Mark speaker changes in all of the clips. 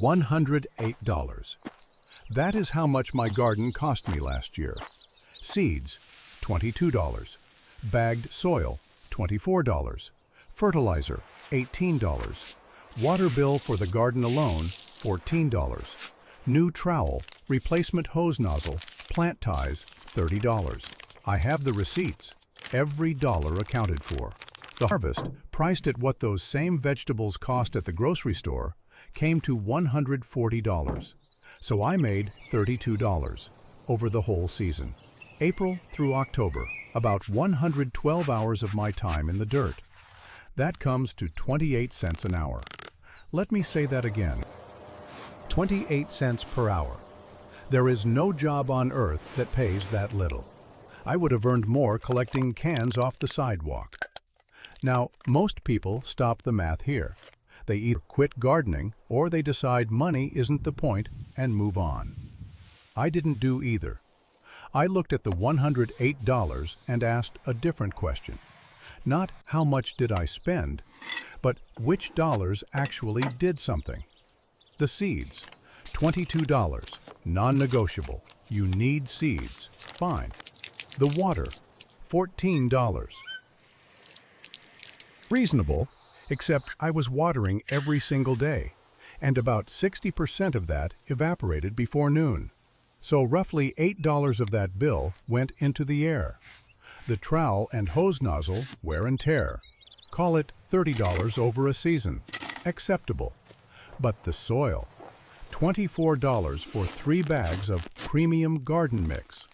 Speaker 1: $108. That is how much my garden cost me last year. Seeds, $22. Bagged soil, $24. Fertilizer, $18. Water bill for the garden alone, $14. New trowel, replacement hose nozzle, plant ties, $30. I have the receipts. Every dollar accounted for. The harvest, priced at what those same vegetables cost at the grocery store, came to $140. So I made $32 over the whole season. April through October, about 112 hours of my time in the dirt. That comes to 28 cents an hour. Let me say that again. 28 cents per hour. There is no job on earth that pays that little. I would have earned more collecting cans off the sidewalk. Now, most people stop the math here. They either quit gardening or they decide money isn't the point and move on. I didn't do either. I looked at the $108 and asked a different question. Not how much did I spend, but which dollars actually did something. The seeds, $22, non-negotiable. You need seeds. Fine. The water, $14. Reasonable, except I was watering every single day, and about 60% of that evaporated before noon. So roughly $8 of that bill went into the air. The trowel and hose nozzle, wear and tear. Call it $30 over a season. Acceptable. But the soil, $24 for 3 bags of premium garden mix.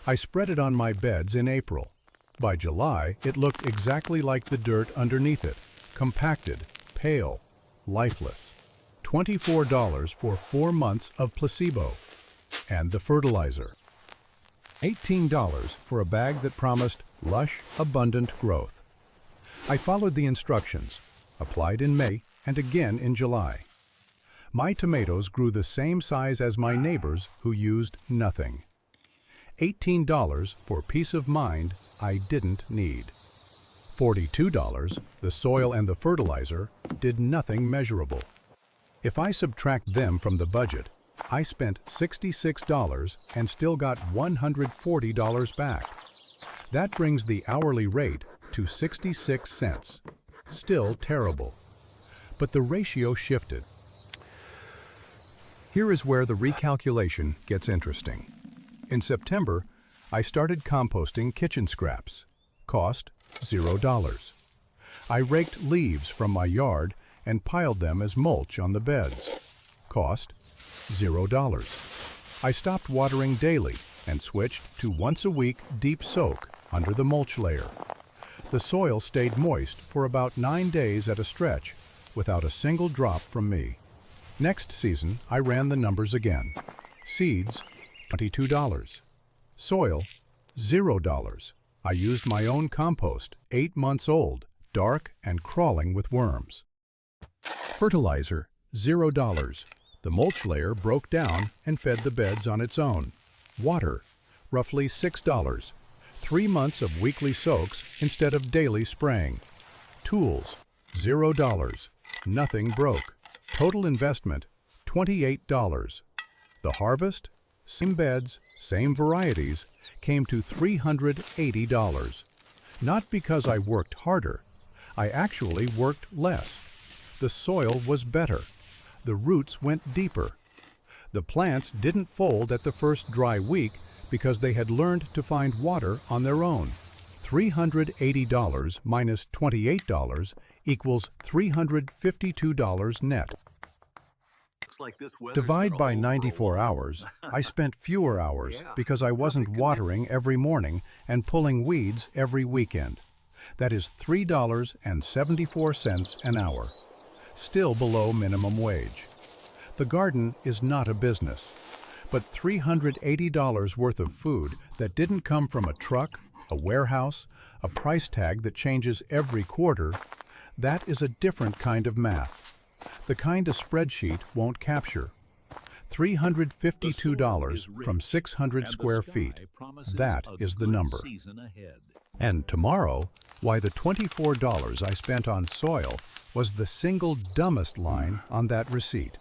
Speaker 1: I spread it on my beds in April. By July, it looked exactly like the dirt underneath it, compacted, pale, lifeless. $24 for 4 months of placebo. And the fertilizer. $18 for a bag that promised lush, abundant growth. I followed the instructions, applied in May and again in July. My tomatoes grew the same size as my neighbors who used nothing. $18 for peace of mind I didn't need. $42, the soil and the fertilizer, did nothing measurable. If I subtract them from the budget, I spent $66 and still got $140 back. That brings the hourly rate to 66 cents. Still terrible. But the ratio shifted. Here is where the recalculation gets interesting. In September, I started composting kitchen scraps. Cost, $0. I raked leaves from my yard and piled them as mulch on the beds. Cost, $0. I stopped watering daily and switched to once-a-week deep soak under the mulch layer. The soil stayed moist for about 9 days at a stretch without a single drop from me. Next season, I ran the numbers again. Seeds, $22. Soil, $0. I used my own compost, 8 months old, dark and crawling with worms. Fertilizer, $0. The mulch layer broke down and fed the beds on its own. Water, roughly $6. 3 months of weekly soaks instead of daily spraying. Tools, $0. Nothing broke. Total investment, $28. The harvest, same beds, same varieties, came to $380. Not because I worked harder. I actually worked less. The soil was better. The roots went deeper. The plants didn't fold at the first dry week because they had learned to find water on their own. $380 minus $28 equals $352 net. Divide by 94 hours, I spent fewer hours because I wasn't watering every morning and pulling weeds every weekend. That is $3.74 an hour. Still below minimum wage. The garden is not a business, but $380 worth of food that didn't come from a truck, a warehouse, a price tag that changes every quarter, that is a different kind of math. The kind a spreadsheet won't capture. $352 from 600 square feet. That is the number. And tomorrow, why the $24 I spent on soil was the single dumbest line on that receipt.